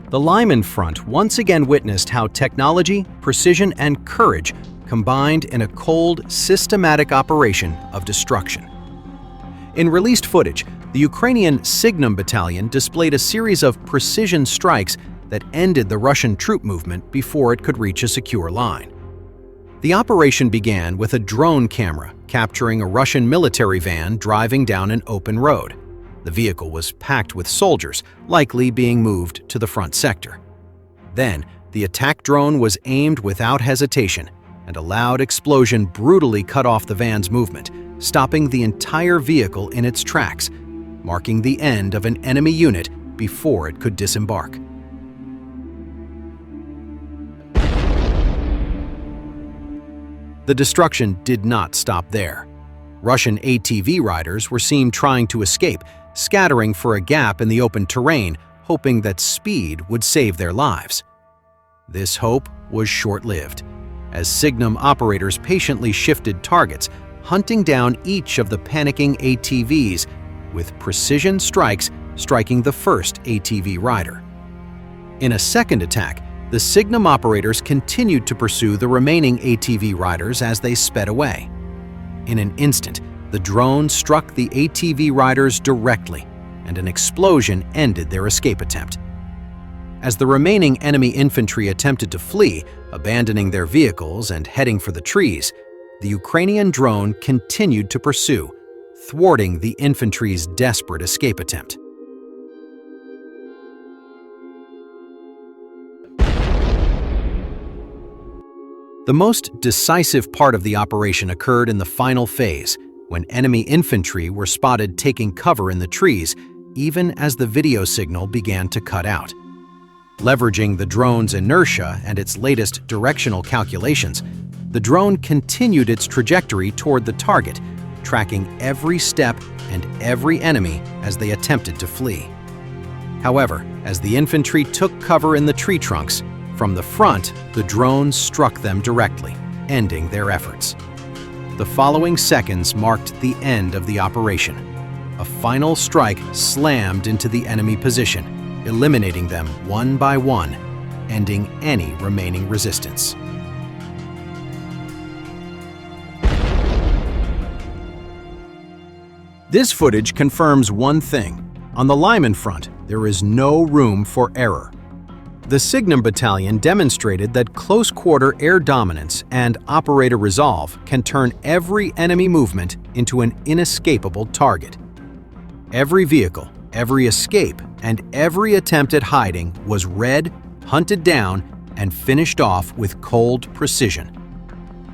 The Lyman Front once again witnessed how technology, precision, and courage combined in a cold, systematic operation of destruction. In released footage, the Ukrainian SIGNUM Battalion displayed a series of precision strikes that ended the Russian troop movement before it could reach a secure line. The operation began with a drone camera capturing a Russian military van driving down an open road. The vehicle was packed with soldiers, likely being moved to the front sector. Then, the attack drone was aimed without hesitation, and a loud explosion brutally cut off the van's movement, stopping the entire vehicle in its tracks, marking the end of an enemy unit before it could disembark. The destruction did not stop there. Russian ATV riders were seen trying to escape, scattering for a gap in the open terrain, hoping that speed would save their lives. This hope was short-lived, as SIGNUM operators patiently shifted targets, hunting down each of the panicking ATVs, with precision strikes striking the first ATV rider. In a second attack, the SIGNUM operators continued to pursue the remaining ATV riders as they sped away. In an instant, the drone struck the ATV riders directly, and an explosion ended their escape attempt. As the remaining enemy infantry attempted to flee, abandoning their vehicles and heading for the trees, the Ukrainian drone continued to pursue, thwarting the infantry's desperate escape attempt. The most decisive part of the operation occurred in the final phase, when enemy infantry were spotted taking cover in the trees, even as the video signal began to cut out. Leveraging the drone's inertia and its latest directional calculations, the drone continued its trajectory toward the target, tracking every step and every enemy as they attempted to flee. However, as the infantry took cover in the tree trunks, from the front, the drone struck them directly, ending their efforts. The following seconds marked the end of the operation. A final strike slammed into the enemy position, eliminating them one by one, ending any remaining resistance. This footage confirms one thing. On the Lyman Front, there is no room for error. The SIGNUM Battalion demonstrated that close-quarter air dominance and operator resolve can turn every enemy movement into an inescapable target. Every vehicle, every escape, and every attempt at hiding was read, hunted down, and finished off with cold precision.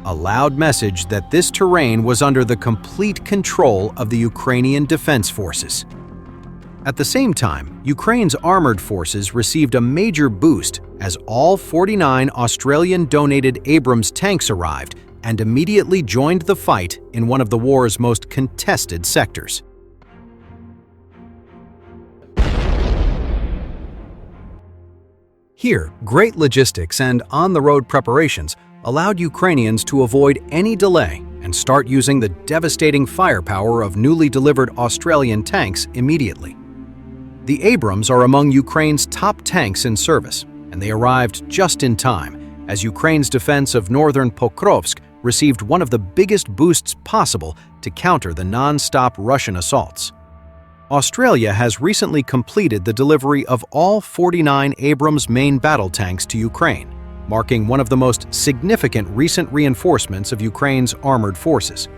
A loud message that this terrain was under the complete control of the Ukrainian Defense Forces. At the same time, Ukraine's armored forces received a major boost as all 49 Australian-donated Abrams tanks arrived and immediately joined the fight in one of the war's most contested sectors. Here, great logistics and on-the-road preparations allowed Ukrainians to avoid any delay and start using the devastating firepower of newly delivered Australian tanks immediately. The Abrams are among Ukraine's top tanks in service, and they arrived just in time, as Ukraine's defense of northern Pokrovsk received one of the biggest boosts possible to counter the non-stop Russian assaults. Australia has recently completed the delivery of all 49 Abrams main battle tanks to Ukraine, marking one of the most significant recent reinforcements of Ukraine's armored forces.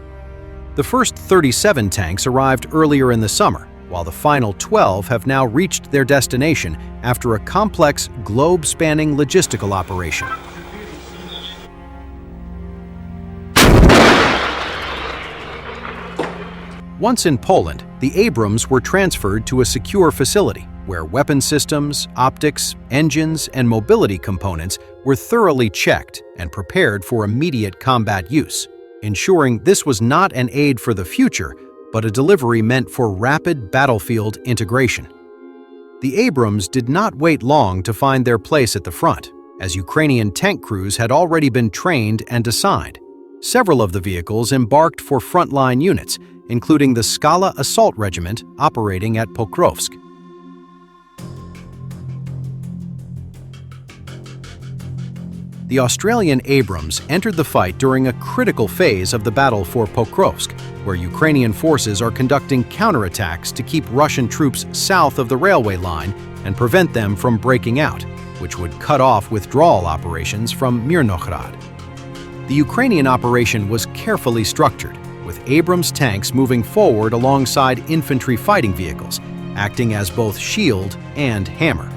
The first 37 tanks arrived earlier in the summer, while the final 12 have now reached their destination after a complex, globe-spanning logistical operation. Once in Poland, the Abrams were transferred to a secure facility where weapon systems, optics, engines, and mobility components were thoroughly checked and prepared for immediate combat use, ensuring this was not an aid for the future, but a delivery meant for rapid battlefield integration. The Abrams did not wait long to find their place at the front, as Ukrainian tank crews had already been trained and assigned. Several of the vehicles embarked for frontline units, including the Skala Assault Regiment operating at Pokrovsk. the Australian Abrams entered the fight during a critical phase of the battle for Pokrovsk, where Ukrainian forces are conducting counterattacks to keep Russian troops south of the railway line and prevent them from breaking out, which would cut off withdrawal operations from Mirnogorod. The Ukrainian operation was carefully structured, with Abrams tanks moving forward alongside infantry fighting vehicles, acting as both shield and hammer.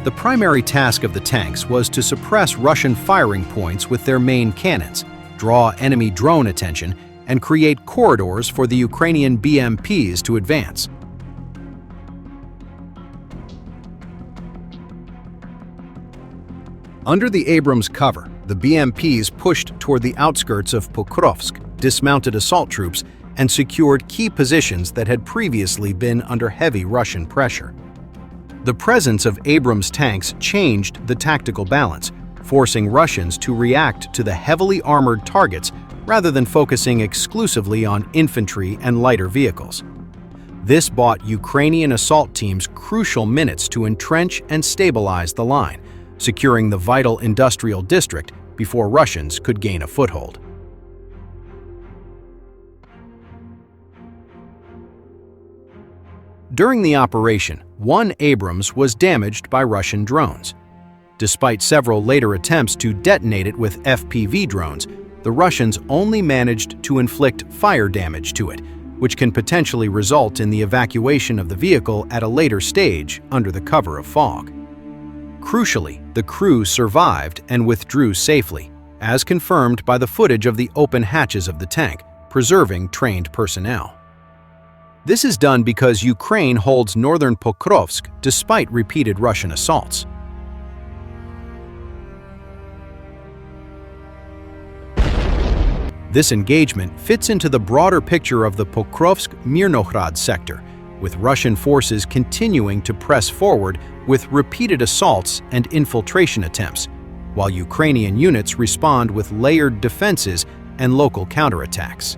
The primary task of the tanks was to suppress Russian firing points with their main cannons, draw enemy drone attention, and create corridors for the Ukrainian BMPs to advance. Under the Abrams cover, the BMPs pushed toward the outskirts of Pokrovsk, dismounted assault troops, and secured key positions that had previously been under heavy Russian pressure. The presence of Abrams tanks changed the tactical balance, forcing Russians to react to the heavily armored targets rather than focusing exclusively on infantry and lighter vehicles. This bought Ukrainian assault teams crucial minutes to entrench and stabilize the line, securing the vital industrial district before Russians could gain a foothold. During the operation, one Abrams was damaged by Russian drones. Despite several later attempts to detonate it with FPV drones, the Russians only managed to inflict fire damage to it, which can potentially result in the evacuation of the vehicle at a later stage under the cover of fog. Crucially, the crew survived and withdrew safely, as confirmed by the footage of the open hatches of the tank, preserving trained personnel. This is done because Ukraine holds northern Pokrovsk despite repeated Russian assaults. This engagement fits into the broader picture of the Pokrovsk-Mirnogorod sector, with Russian forces continuing to press forward with repeated assaults and infiltration attempts, while Ukrainian units respond with layered defenses and local counterattacks.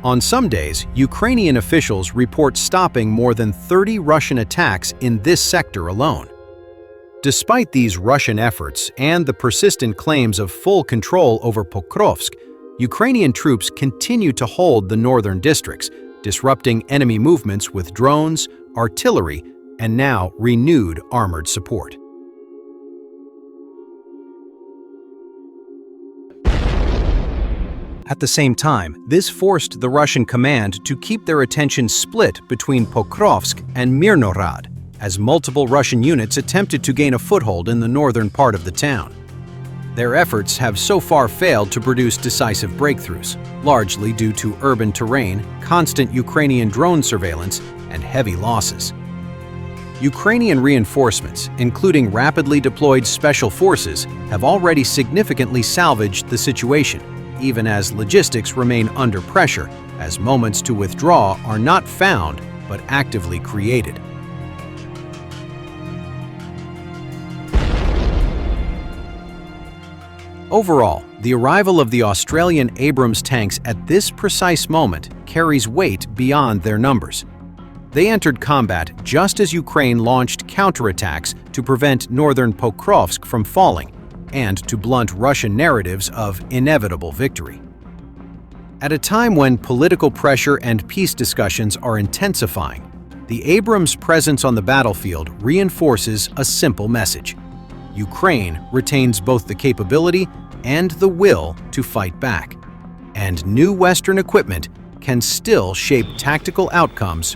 On some days, Ukrainian officials report stopping more than 30 Russian attacks in this sector alone. Despite these Russian efforts and the persistent claims of full control over Pokrovsk, Ukrainian troops continue to hold the northern districts, disrupting enemy movements with drones, artillery, and now renewed armored support. At the same time, this forced the Russian command to keep their attention split between Pokrovsk and Mirnogorod, as multiple Russian units attempted to gain a foothold in the northern part of the town. Their efforts have so far failed to produce decisive breakthroughs, largely due to urban terrain, constant Ukrainian drone surveillance, and heavy losses. Ukrainian reinforcements, including rapidly deployed special forces, have already significantly salvaged the situation, even as logistics remain under pressure, as moments to withdraw are not found but actively created. Overall, the arrival of the Australian Abrams tanks at this precise moment carries weight beyond their numbers. They entered combat just as Ukraine launched counterattacks to prevent northern Pokrovsk from falling and to blunt Russian narratives of inevitable victory. At a time when political pressure and peace discussions are intensifying, the Abrams' presence on the battlefield reinforces a simple message: Ukraine retains both the capability and the will to fight back, and new Western equipment can still shape tactical outcomes